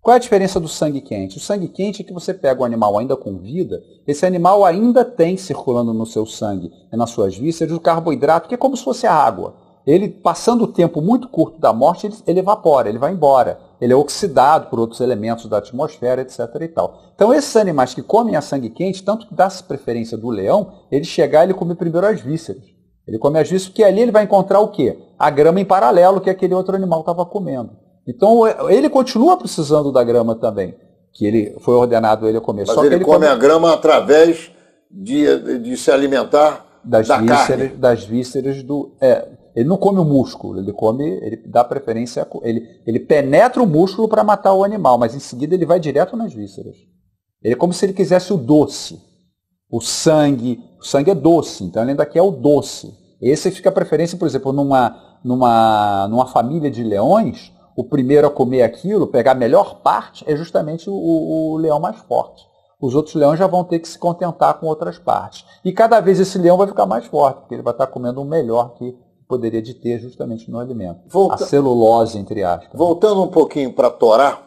[SPEAKER 2] Qual é a diferença do sangue quente? O sangue quente é que você pega o animal ainda com vida, esse animal ainda tem circulando no seu sangue e nas suas vísceras o carboidrato, que é como se fosse a água. Ele, passando o tempo muito curto da morte, ele evapora, ele vai embora. Ele é oxidado por outros elementos da atmosfera, etc. e tal. Então esses animais que comem a sangue quente, tanto que dá-se preferência do leão, ele chegar e ele come primeiro as vísceras. Ele come as vísceras porque ali ele vai encontrar o quê? A grama em paralelo que aquele outro animal estava comendo. Então ele continua precisando da grama também, que ele foi ordenado ele a comer.
[SPEAKER 1] Mas
[SPEAKER 2] só
[SPEAKER 1] ele
[SPEAKER 2] que
[SPEAKER 1] come a grama através de se alimentar da carne.
[SPEAKER 2] Das vísceras do... ele não come o músculo, ele dá preferência, ele penetra o músculo para matar o animal, mas em seguida ele vai direto nas vísceras. Ele é como se ele quisesse o doce, o sangue é doce, então ele ainda quer o doce. Esse fica a preferência, por exemplo, numa família de leões, o primeiro a comer aquilo, pegar a melhor parte, é justamente o leão mais forte. Os outros leões já vão ter que se contentar com outras partes. E cada vez esse leão vai ficar mais forte, porque ele vai estar comendo o melhor que poderia de ter justamente no alimento. A celulose, entre aspas.
[SPEAKER 1] Voltando um pouquinho para a Torá,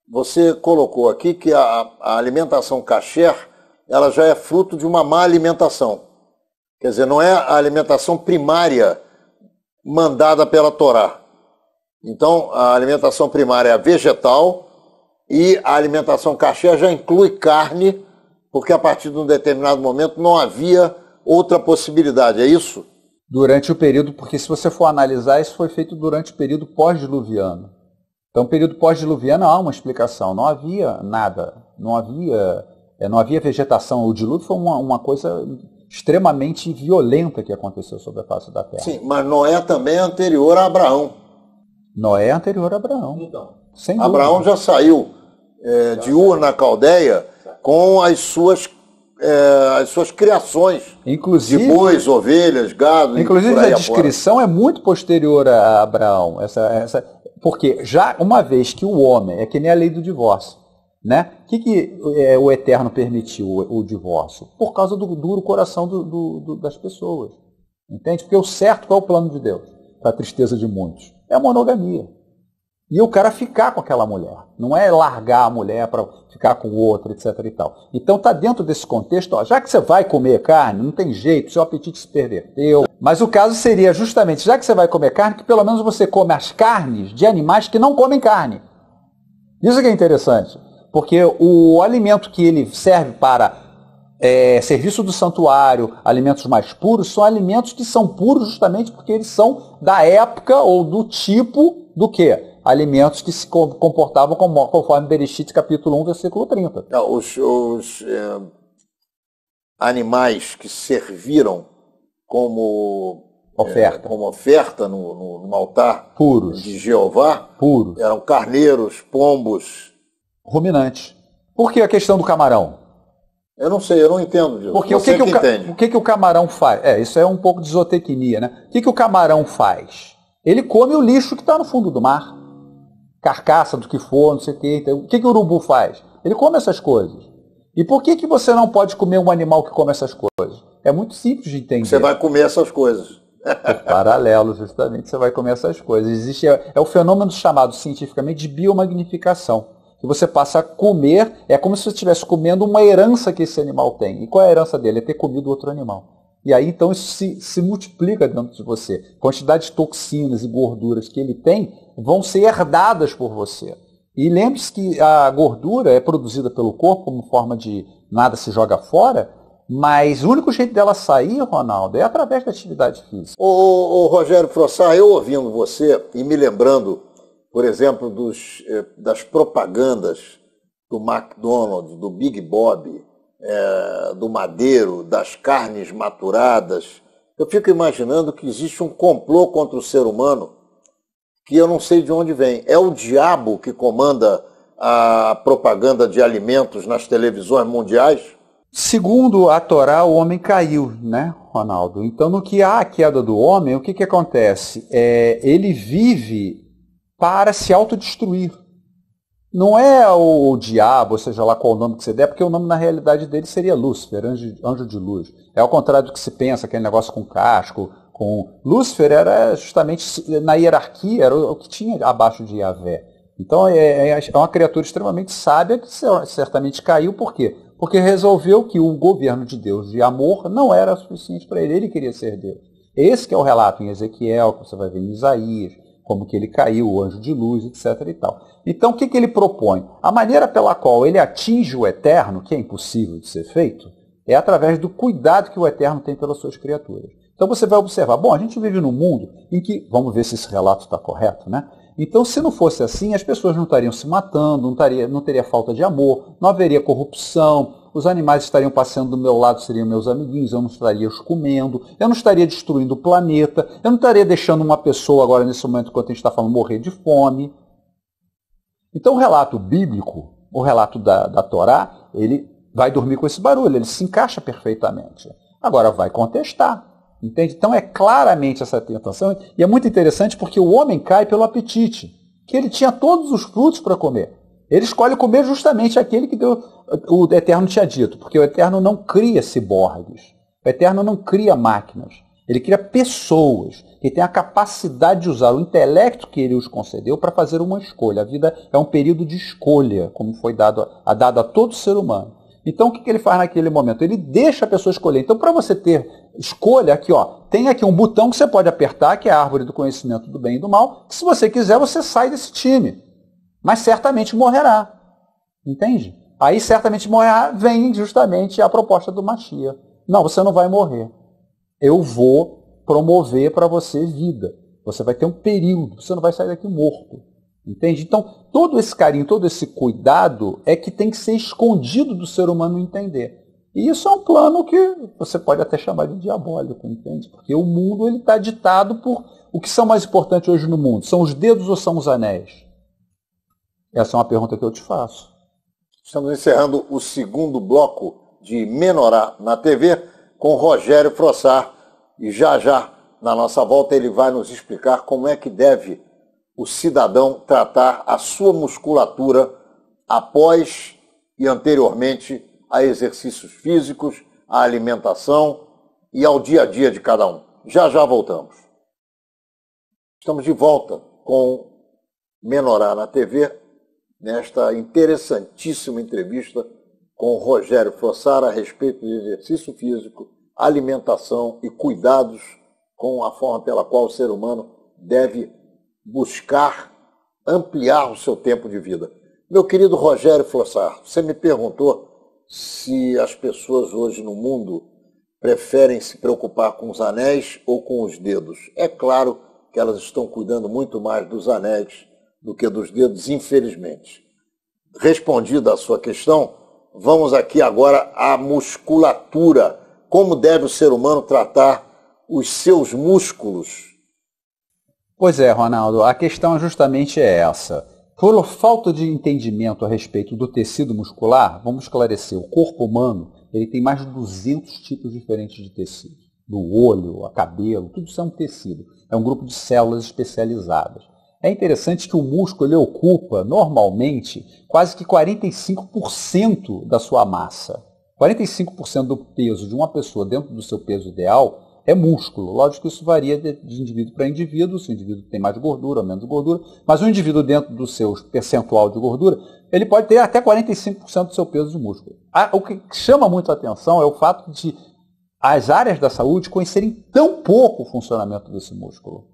[SPEAKER 1] você colocou aqui que a alimentação kasher, ela já é fruto de uma má alimentação. Quer dizer, não é a alimentação primária mandada pela Torá. Então, a alimentação primária é vegetal e a alimentação kasher já inclui carne, porque a partir de um determinado momento não havia outra possibilidade, é isso?
[SPEAKER 2] Durante o período, porque se você for analisar, isso foi feito durante o período pós-diluviano. Então, o período pós-diluviano há uma explicação, não havia nada, não havia vegetação. O dilúvio foi uma coisa extremamente violenta que aconteceu sobre a face da Terra.
[SPEAKER 1] Sim, mas Noé também é anterior a Abraão.
[SPEAKER 2] Noé é anterior a Abraão.
[SPEAKER 1] Então, Abraão já saiu de Ur na Caldeia com as suas criações.
[SPEAKER 2] Inclusive,
[SPEAKER 1] de bois, ovelhas, gado.
[SPEAKER 2] Inclusive a descrição é muito posterior a Abraão. Porque já uma vez que o homem, é que nem a lei do divórcio, né? O que o Eterno permitiu o divórcio? Por causa do duro coração das pessoas. Entende? Porque o certo, qual é o plano de Deus? Para a tristeza de muitos. É a monogamia. E o cara ficar com aquela mulher. Não é largar a mulher para ficar com outra, etc. e tal. Então está dentro desse contexto, já que você vai comer carne, não tem jeito, seu apetite se perverteu. Mas o caso seria justamente, já que você vai comer carne, que pelo menos você come as carnes de animais que não comem carne. Isso que é interessante. Porque o alimento que ele serve para serviço do santuário, alimentos mais puros, são alimentos que são puros justamente porque eles são da época ou do tipo do quê? Alimentos que se comportavam conforme Bereshit, capítulo 1, versículo 30.
[SPEAKER 1] Os animais que serviram como
[SPEAKER 2] Oferta.
[SPEAKER 1] Como oferta no altar
[SPEAKER 2] Puros.
[SPEAKER 1] de Jeová,
[SPEAKER 2] Puros.
[SPEAKER 1] eram carneiros, pombos.
[SPEAKER 2] Ruminantes. Por que a questão do camarão?
[SPEAKER 1] Eu não sei, eu não entendo disso.
[SPEAKER 2] Porque o que o camarão faz? Isso é um pouco de zootecnia, né? O que o camarão faz? Ele come o lixo que está no fundo do mar. Carcaça do que for, não sei o quê. O que o urubu faz? Ele come essas coisas. E por que você não pode comer um animal que come essas coisas? É muito simples de entender.
[SPEAKER 1] Você vai comer essas coisas.
[SPEAKER 2] Por paralelo, justamente, você vai comer essas coisas. Existe o fenômeno chamado cientificamente de biomagnificação. Que você passa a comer, é como se você estivesse comendo uma herança que esse animal tem. E qual é a herança dele? É ter comido outro animal. E aí, então, isso se multiplica dentro de você. A quantidade de toxinas e gorduras que ele tem vão ser herdadas por você. E lembre-se que a gordura é produzida pelo corpo como forma de nada se joga fora, mas o único jeito dela sair, Ronaldo, é através da atividade física.
[SPEAKER 1] Ô Rogério Frossar, eu ouvindo você e me lembrando, por exemplo, das propagandas do McDonald's, do Big Bob, do Madeiro, das carnes maturadas, eu fico imaginando que existe um complô contra o ser humano que eu não sei de onde vem. É o diabo que comanda a propaganda de alimentos nas televisões mundiais?
[SPEAKER 2] Segundo a Torá, o homem caiu, né, Ronaldo? Então, no que há a queda do homem, o que acontece? Ele vive para se autodestruir. Não é o diabo, ou seja lá qual o nome que você der, porque o nome na realidade dele seria Lúcifer, anjo de luz. É ao contrário do que se pensa, aquele negócio com casco. Lúcifer era justamente, na hierarquia, era o que tinha abaixo de Yahvé. Então é uma criatura extremamente sábia que certamente caiu. Por quê? Porque resolveu que o governo de Deus de amor não era suficiente para ele, ele queria ser Deus. Esse que é o relato em Ezequiel, que você vai ver em Isaías, como que ele caiu, o anjo de luz, etc. e tal. Então o que ele propõe? A maneira pela qual ele atinge o eterno, que é impossível de ser feito, é através do cuidado que o eterno tem pelas suas criaturas. Então você vai observar, bom, a gente vive num mundo em que, vamos ver se esse relato está correto, né? Então, se não fosse assim, as pessoas não estariam se matando, não teria falta de amor, não haveria corrupção, os animais estariam passeando do meu lado, seriam meus amiguinhos, eu não estaria os comendo, eu não estaria destruindo o planeta, eu não estaria deixando uma pessoa agora, nesse momento, enquanto a gente está falando, morrer de fome. Então, o relato bíblico, o relato da Torá, ele vai dormir com esse barulho, ele se encaixa perfeitamente. Agora, vai contestar. Entende? Então é claramente essa tentação, e é muito interessante porque o homem cai pelo apetite, que ele tinha todos os frutos para comer. Ele escolhe comer justamente aquele que o Eterno tinha dito, porque o Eterno não cria ciborgues, o Eterno não cria máquinas, ele cria pessoas que têm a capacidade de usar o intelecto que ele os concedeu para fazer uma escolha. A vida é um período de escolha, como foi dado a todo ser humano. Então, o que ele faz naquele momento? Ele deixa a pessoa escolher. Então, para você ter escolha, aqui, tem aqui um botão que você pode apertar, que é a árvore do conhecimento do bem e do mal, que se você quiser, você sai desse time. Mas certamente morrerá. Entende? Aí, certamente morrerá, vem justamente a proposta do Mashiach. Não, você não vai morrer. Eu vou promover para você vida. Você vai ter um período, você não vai sair daqui morto. Entende? Então, todo esse carinho, todo esse cuidado é que tem que ser escondido do ser humano entender. E isso é um plano que você pode até chamar de diabólico, entende? Porque o mundo está ditado por... O que são mais importantes hoje no mundo? São os dedos ou são os anéis? Essa é uma pergunta que eu te faço.
[SPEAKER 1] Estamos encerrando o segundo bloco de Menorá na TV com Rogério Frossar. E já, na nossa volta, ele vai nos explicar como é que deve o cidadão tratar a sua musculatura após e anteriormente a exercícios físicos, à alimentação e ao dia a dia de cada um. Já voltamos. Estamos de volta com Menorá na TV, nesta interessantíssima entrevista com o Rogério Frossar a respeito de exercício físico, alimentação e cuidados com a forma pela qual o ser humano deve buscar ampliar o seu tempo de vida. Meu querido Rogério Frossar, você me perguntou se as pessoas hoje no mundo preferem se preocupar com os anéis ou com os dedos. É claro que elas estão cuidando muito mais dos anéis do que dos dedos, infelizmente. Respondida a sua questão, vamos aqui agora à musculatura. Como deve o ser humano tratar os seus músculos?
[SPEAKER 2] Pois é, Ronaldo, a questão justamente é essa. Por falta de entendimento a respeito do tecido muscular, vamos esclarecer, o corpo humano ele tem mais de 200 tipos diferentes de tecido. Do olho, a cabelo, tudo isso é um tecido. É um grupo de células especializadas. É interessante que o músculo ele ocupa, normalmente, quase que 45% da sua massa. 45% do peso de uma pessoa dentro do seu peso ideal é músculo. Lógico que isso varia de indivíduo para indivíduo, se o indivíduo tem mais gordura ou menos gordura, mas o indivíduo dentro do seu percentual de gordura, ele pode ter até 45% do seu peso de músculo. O que chama muito a atenção é o fato de as áreas da saúde conhecerem tão pouco o funcionamento desse músculo.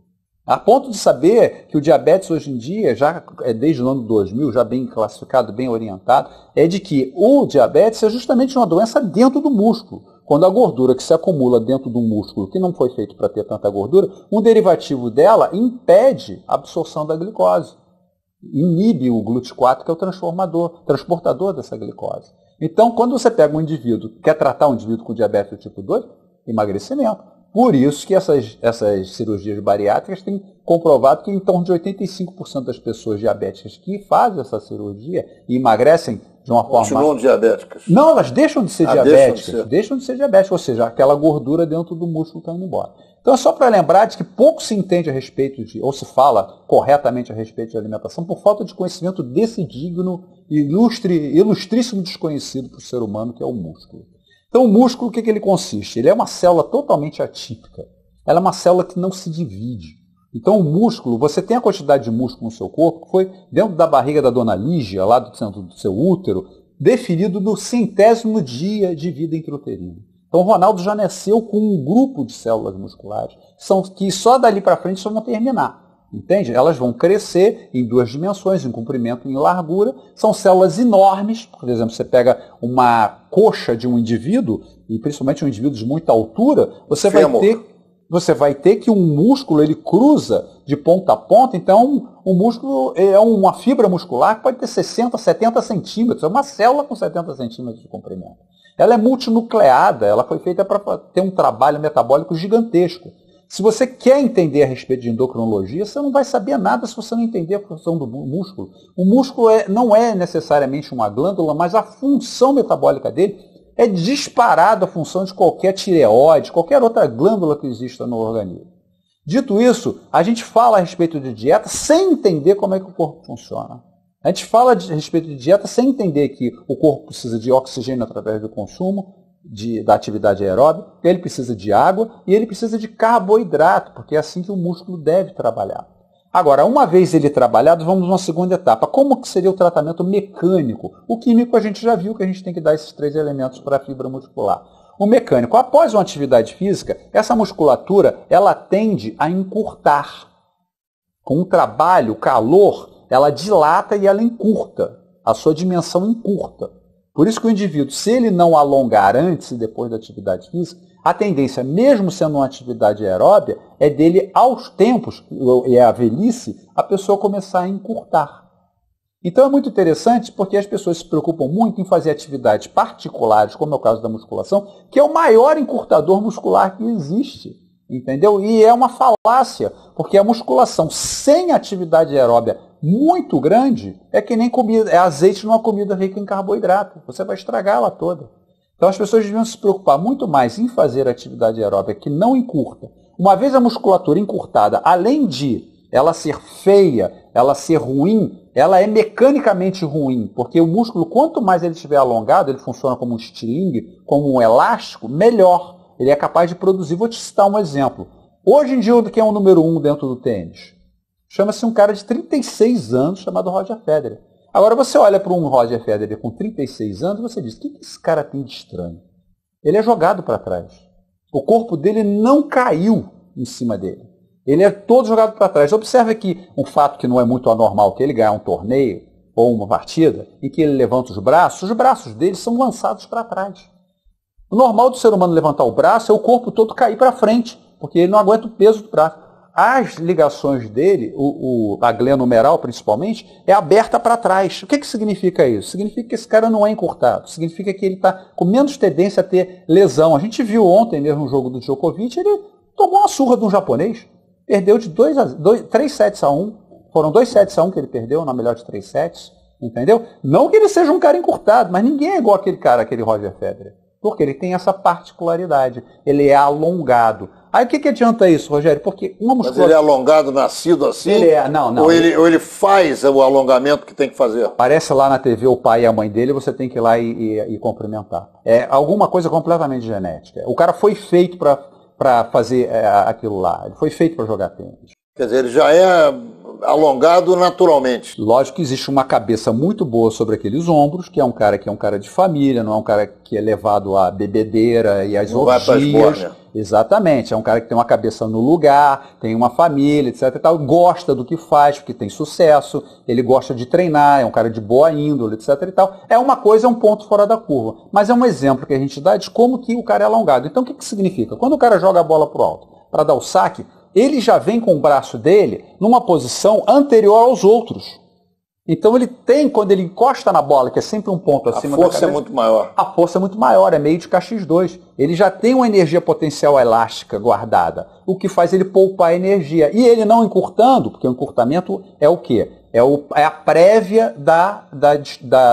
[SPEAKER 2] A ponto de saber que o diabetes hoje em dia, já desde o ano 2000, já bem classificado, bem orientado, é de que o diabetes é justamente uma doença dentro do músculo. Quando a gordura que se acumula dentro do músculo, que não foi feito para ter tanta gordura, um derivativo dela impede a absorção da glicose. Inibe o GLUT4, que é o transportador dessa glicose. Então, quando você pega um indivíduo, quer tratar um indivíduo com diabetes do tipo 2, emagrecimento. Por isso que essas cirurgias bariátricas têm comprovado que em torno de 85% das pessoas diabéticas que fazem essa cirurgia e emagrecem de uma forma...
[SPEAKER 1] Continuam diabéticas.
[SPEAKER 2] Não, elas deixam de ser diabéticas. Deixam de ser diabéticas, ou seja, aquela gordura dentro do músculo está indo embora. Então é só para lembrar de que pouco se entende a respeito de, ou se fala corretamente a respeito de alimentação, por falta de conhecimento desse digno, ilustríssimo desconhecido para o ser humano, que é o músculo. Então o músculo, o que ele consiste? Ele é uma célula totalmente atípica. Ela é uma célula que não se divide. Então o músculo, você tem a quantidade de músculo no seu corpo que foi dentro da barriga da dona Lígia, lá do centro do seu útero, definido no 100º dia de vida intrauterina. Então o Ronaldo já nasceu com um grupo de células musculares que só dali para frente só vão terminar. Entende? Elas vão crescer em 2 dimensões, em comprimento e em largura. São células enormes. Por exemplo, você pega uma coxa de um indivíduo, e principalmente um indivíduo de muita altura, você vai ter que um músculo ele cruza de ponta a ponta. Então, o músculo é uma fibra muscular que pode ter 60, 70 centímetros. É uma célula com 70 centímetros de comprimento. Ela é multinucleada, ela foi feita para ter um trabalho metabólico gigantesco. Se você quer entender a respeito de endocrinologia, você não vai saber nada se você não entender a função do músculo. O músculo não é necessariamente uma glândula, mas a função metabólica dele é disparada a função de qualquer tireoide, qualquer outra glândula que exista no organismo. Dito isso, a gente fala a respeito de dieta sem entender como é que o corpo funciona. A gente fala a respeito de dieta sem entender que o corpo precisa de oxigênio através do consumo, da atividade aeróbica, ele precisa de água e ele precisa de carboidrato, porque é assim que o músculo deve trabalhar. Agora, uma vez ele trabalhado, vamos numa segunda etapa. Como que seria o tratamento mecânico? O químico a gente já viu que a gente tem que dar esses 3 elementos para a fibra muscular. O mecânico, após uma atividade física, essa musculatura ela tende a encurtar. Com o trabalho, o calor, ela dilata e ela encurta. A sua dimensão encurta. Por isso que o indivíduo, se ele não alongar antes e depois da atividade física, a tendência, mesmo sendo uma atividade aeróbia, é dele, aos tempos, e é a velhice, a pessoa começar a encurtar. Então é muito interessante porque as pessoas se preocupam muito em fazer atividades particulares, como é o caso da musculação, que é o maior encurtador muscular que existe. Entendeu? E é uma falácia, porque a musculação sem atividade aeróbia muito grande é que nem comida, é azeite numa comida rica em carboidrato. Você vai estragar ela toda. Então as pessoas deviam se preocupar muito mais em fazer atividade aeróbica que não encurta. Uma vez a musculatura encurtada, além de ela ser feia, ela ser ruim, ela é mecanicamente ruim, porque o músculo, quanto mais ele estiver alongado, ele funciona como um estilingue, como um elástico, melhor. Ele é capaz de produzir. Vou te citar um exemplo. Hoje em dia, quem é o número 1 dentro do tênis? Chama-se um cara de 36 anos chamado Roger Federer. Agora você olha para um Roger Federer com 36 anos e você diz, o que esse cara tem de estranho? Ele é jogado para trás. O corpo dele não caiu em cima dele. Ele é todo jogado para trás. Observe aqui um fato que não é muito anormal, que ele ganhar um torneio ou uma partida, em que ele levanta os braços dele são lançados para trás. O normal do ser humano levantar o braço é o corpo todo cair para frente, porque ele não aguenta o peso do braço. As ligações dele, a glândula numeral principalmente, é aberta para trás. O que significa isso? Significa que esse cara não é encurtado. Significa que ele está com menos tendência a ter lesão. A gente viu ontem mesmo no jogo do Djokovic, ele tomou uma surra de um japonês, perdeu de 3 sets a 1. Foram 2 sets a 1 que ele perdeu, na melhor de 3 sets. Entendeu? Não que ele seja um cara encurtado, mas ninguém é igual aquele cara, aquele Roger Federer. Porque ele tem essa particularidade. Ele é alongado. Aí o que adianta isso, Rogério? Porque uma musculatura...
[SPEAKER 1] Mas ele é alongado, nascido assim?
[SPEAKER 2] Ele é, não.
[SPEAKER 1] Ou ele faz o alongamento que tem que fazer?
[SPEAKER 2] Aparece lá na TV o pai e a mãe dele, você tem que ir lá e cumprimentar. É alguma coisa completamente genética. O cara foi feito para fazer aquilo lá. Ele foi feito para jogar tênis.
[SPEAKER 1] Quer dizer, ele já é alongado naturalmente.
[SPEAKER 2] Lógico que existe uma cabeça muito boa sobre aqueles ombros, que é um cara de família, não é um cara que é levado à bebedeira e às orgias. Exatamente, é um cara que tem uma cabeça no lugar, tem uma família, etc. E tal, gosta do que faz, porque tem sucesso, ele gosta de treinar, é um cara de boa índole, etc. E tal. É uma coisa, é um ponto fora da curva. Mas é um exemplo que a gente dá de como que o cara é alongado. Então o que significa? Quando o cara joga a bola pro alto para dar o saque, ele já vem com o braço dele numa posição anterior aos outros. Então ele tem, quando ele encosta na bola, que é sempre um ponto acima da cabeça...
[SPEAKER 1] A força é muito maior.
[SPEAKER 2] A força é muito maior, é meio de KX2. Ele já tem uma energia potencial elástica guardada, o que faz ele poupar energia. E ele não encurtando, porque o encurtamento é o quê? É a prévia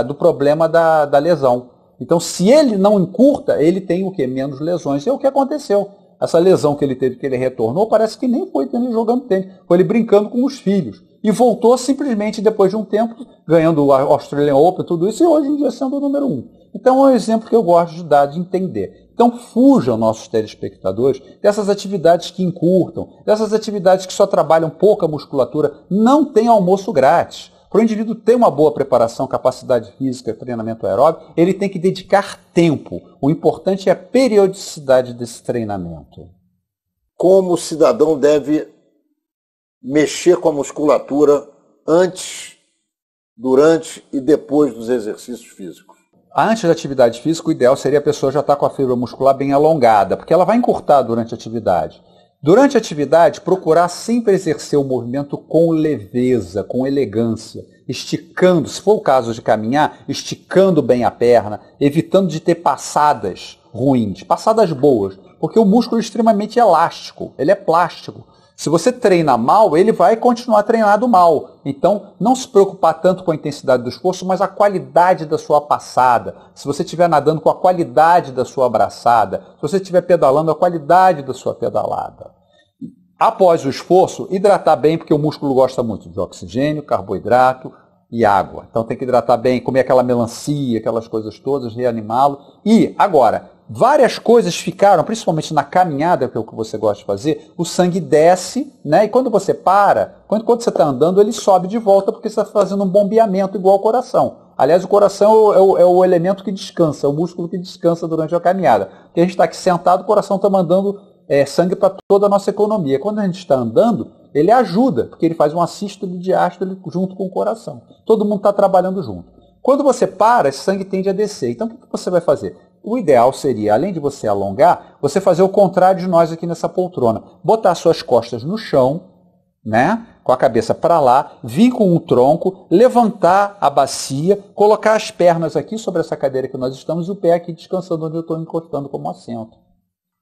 [SPEAKER 2] do problema da lesão. Então se ele não encurta, ele tem o quê? Menos lesões. E é o que aconteceu. Essa lesão que ele teve, que ele retornou, parece que nem foi ele jogando tênis. Foi ele brincando com os filhos. E voltou simplesmente depois de um tempo, ganhando o Australian Open, tudo isso, e hoje em dia sendo o número 1. Então é um exemplo que eu gosto de dar, de entender. Então fujam nossos telespectadores dessas atividades que encurtam, dessas atividades que só trabalham pouca musculatura. Não tem almoço grátis. Para o indivíduo ter uma boa preparação, capacidade física, treinamento aeróbico, ele tem que dedicar tempo. O importante é a periodicidade desse treinamento.
[SPEAKER 1] Como o cidadão deve mexer com a musculatura antes, durante e depois dos exercícios físicos?
[SPEAKER 2] Antes da atividade física, o ideal seria a pessoa já estar com a fibra muscular bem alongada, porque ela vai encurtar durante a atividade. Durante a atividade, procurar sempre exercer o movimento com leveza, com elegância, esticando, se for o caso de caminhar, esticando bem a perna, evitando de ter passadas ruins, passadas boas, porque o músculo é extremamente elástico, ele é plástico. Se você treina mal, ele vai continuar treinado mal. Então, não se preocupar tanto com a intensidade do esforço, mas a qualidade da sua passada. Se você estiver nadando, com a qualidade da sua abraçada. Se você estiver pedalando, a qualidade da sua pedalada. Após o esforço, hidratar bem, porque o músculo gosta muito de oxigênio, carboidrato e água. Então tem que hidratar bem, comer aquela melancia, aquelas coisas todas, reanimá-lo. E, agora, várias coisas ficaram, principalmente na caminhada, que é o que você gosta de fazer, o sangue desce, né? E quando você para, quando você está andando, ele sobe de volta, porque você está fazendo um bombeamento igual ao coração. Aliás, o coração é o elemento que descansa, é o músculo que descansa durante a caminhada. Porque a gente está aqui sentado, o coração está mandando sangue para toda a nossa economia. Quando a gente está andando, ele ajuda, porque ele faz um assístole e diástole junto com o coração. Todo mundo está trabalhando junto. Quando você para, esse sangue tende a descer. Então, o que você vai fazer? O ideal seria, além de você alongar, você fazer o contrário de nós aqui nessa poltrona. Botar suas costas no chão, né? Com a cabeça para lá, vir com o tronco, levantar a bacia, colocar as pernas aqui sobre essa cadeira que nós estamos e o pé aqui descansando onde eu estou encostando como assento.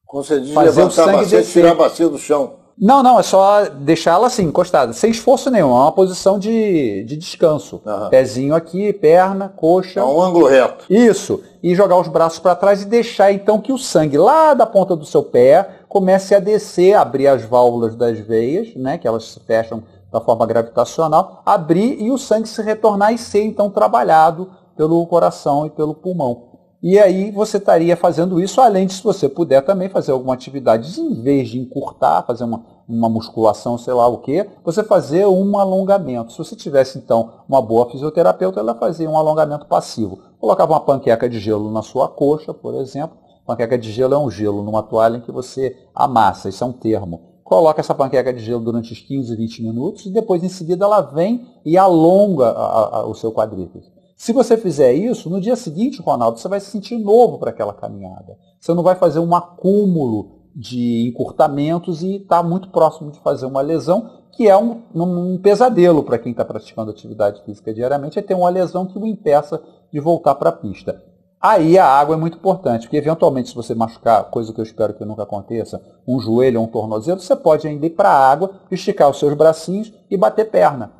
[SPEAKER 1] Quando você diz levantar a bacia, tirar a bacia do chão.
[SPEAKER 2] Não, é só deixar ela assim, encostada, sem esforço nenhum, é uma posição de descanso. Uhum. Pezinho aqui, perna, coxa.
[SPEAKER 1] É um ângulo reto.
[SPEAKER 2] Isso, e jogar os braços para trás e deixar então que o sangue lá da ponta do seu pé comece a descer, abrir as válvulas das veias, né, que elas se fecham da forma gravitacional, abrir e o sangue se retornar e ser então trabalhado pelo coração e pelo pulmão. E aí você estaria fazendo isso, além de, se você puder também fazer alguma atividade, em vez de encurtar, fazer uma musculação, sei lá o quê, você fazer um alongamento. Se você tivesse, então, uma boa fisioterapeuta, ela fazia um alongamento passivo. Colocava uma panqueca de gelo na sua coxa, por exemplo. Panqueca de gelo é um gelo numa toalha em que você amassa, isso é um termo. Coloca essa panqueca de gelo durante os 15, 20 minutos e depois, em seguida, ela vem e alonga o seu quadríceps. Se você fizer isso, no dia seguinte, Ronaldo, você vai se sentir novo para aquela caminhada. Você não vai fazer um acúmulo de encurtamentos e está muito próximo de fazer uma lesão, que é um pesadelo para quem está praticando atividade física diariamente, é ter uma lesão que o impeça de voltar para a pista. Aí a água é muito importante, porque eventualmente se você machucar, coisa que eu espero que nunca aconteça, um joelho ou um tornozelo, você pode ainda ir para a água, esticar os seus bracinhos e bater perna.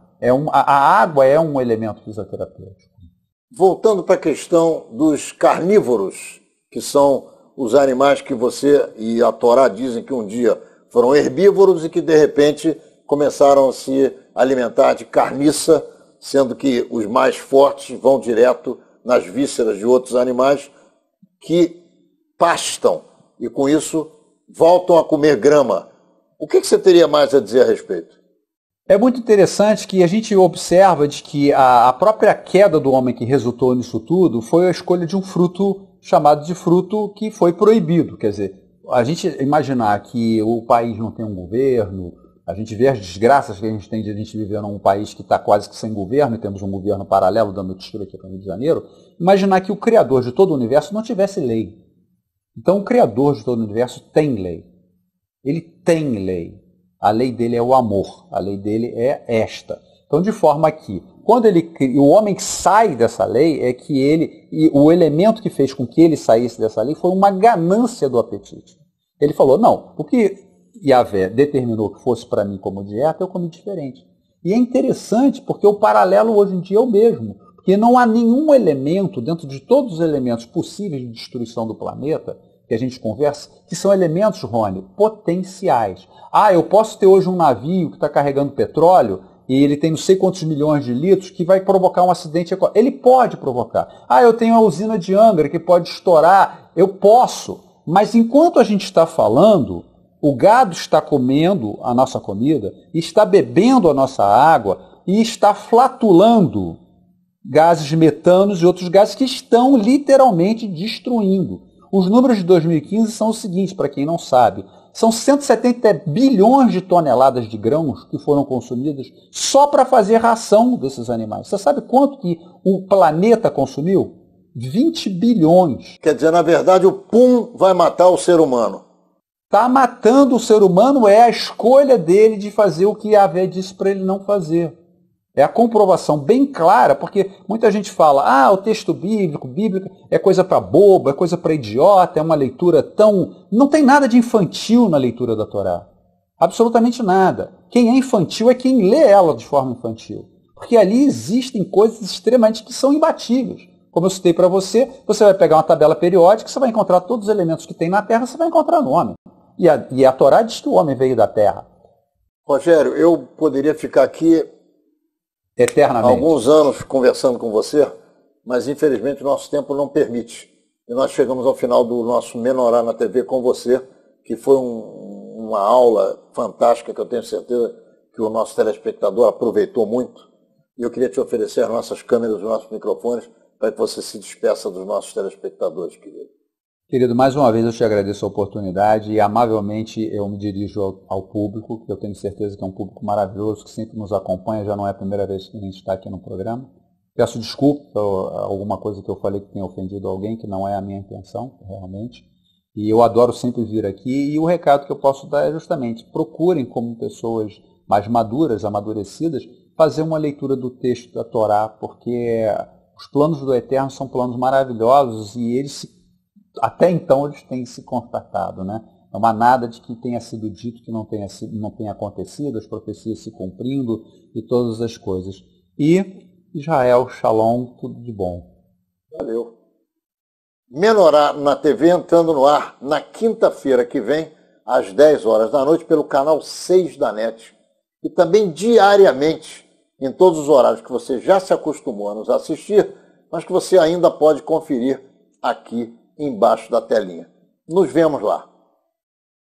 [SPEAKER 2] A água é um elemento fisioterapêutico.
[SPEAKER 1] Voltando para a questão dos carnívoros, que são os animais que você e a Torá dizem que um dia foram herbívoros e que de repente começaram a se alimentar de carniça, sendo que os mais fortes vão direto nas vísceras de outros animais que pastam e com isso voltam a comer grama. O que você teria mais a dizer a respeito?
[SPEAKER 2] É muito interessante que a gente observa de que a própria queda do homem que resultou nisso tudo foi a escolha de um fruto chamado de fruto que foi proibido. Quer dizer, a gente imaginar que o país não tem um governo, a gente vê as desgraças que a gente tem de a gente viver num país que está quase que sem governo, e temos um governo paralelo dando tiro aqui para o Rio de Janeiro, imaginar que o Criador de todo o universo não tivesse lei. Então o Criador de todo o universo tem lei. Ele tem lei. A lei dele é o amor. A lei dele é esta. Então, de forma que, quando o homem sai dessa lei, é que e o elemento que fez com que ele saísse dessa lei foi uma ganância do apetite. Ele falou, não, o que Yahvé determinou que fosse para mim como dieta, eu comi diferente. E é interessante porque o paralelo hoje em dia é o mesmo. Porque não há nenhum elemento, dentro de todos os elementos possíveis de destruição do planeta, que a gente conversa, que são elementos, Rony, potenciais. Eu posso ter hoje um navio que está carregando petróleo e ele tem não sei quantos milhões de litros que vai provocar um acidente ecológico. Ele pode provocar. Eu tenho a usina de Angra que pode estourar. Eu posso. Mas enquanto a gente está falando, o gado está comendo a nossa comida, está bebendo a nossa água e está flatulando gases metanos e outros gases que estão literalmente destruindo. Os números de 2015 são os seguintes, para quem não sabe. São 170 bilhões de toneladas de grãos que foram consumidas só para fazer ração desses animais. Você sabe quanto que o planeta consumiu? 20 bilhões.
[SPEAKER 1] Quer dizer, na verdade, o pum vai matar o ser humano.
[SPEAKER 2] Está matando o ser humano, é a escolha dele de fazer o que Yahvé disse para ele não fazer. É a comprovação bem clara, porque muita gente fala, o texto bíblico é coisa para bobo, é coisa para idiota, é uma leitura tão... Não tem nada de infantil na leitura da Torá. Absolutamente nada. Quem é infantil é quem lê ela de forma infantil. Porque ali existem coisas extremamente que são imbatíveis. Como eu citei para você, você vai pegar uma tabela periódica, você vai encontrar todos os elementos que tem na Terra, você vai encontrar no homem. E a Torá diz que o homem veio da Terra.
[SPEAKER 1] Rogério, eu poderia ficar aqui
[SPEAKER 2] eternamente.
[SPEAKER 1] Alguns anos conversando com você, mas infelizmente o nosso tempo não permite. E nós chegamos ao final do nosso Menorá na TV com você, que foi uma aula fantástica que eu tenho certeza que o nosso telespectador aproveitou muito. E eu queria te oferecer as nossas câmeras, os nossos microfones, para que você se despeça dos nossos telespectadores, querido.
[SPEAKER 2] Querido, mais uma vez eu te agradeço a oportunidade e amavelmente eu me dirijo ao público, que eu tenho certeza que é um público maravilhoso, que sempre nos acompanha, já não é a primeira vez que a gente está aqui no programa. Peço desculpa por alguma coisa que eu falei que tenha ofendido alguém, que não é a minha intenção, realmente. E eu adoro sempre vir aqui e o recado que eu posso dar é justamente, procurem como pessoas mais maduras, amadurecidas, fazer uma leitura do texto da Torá, porque os planos do Eterno são planos maravilhosos e eles até então eles têm se constatado, né? Não há nada de que tenha sido dito que não tenha acontecido, as profecias se cumprindo e todas as coisas. E Israel, Shalom, tudo de bom.
[SPEAKER 1] Valeu. Menorá na TV entrando no ar na quinta-feira que vem, às 10 horas da noite, pelo canal 6 da NET. E também diariamente, em todos os horários que você já se acostumou a nos assistir, mas que você ainda pode conferir aqui embaixo da telinha. Nos vemos lá.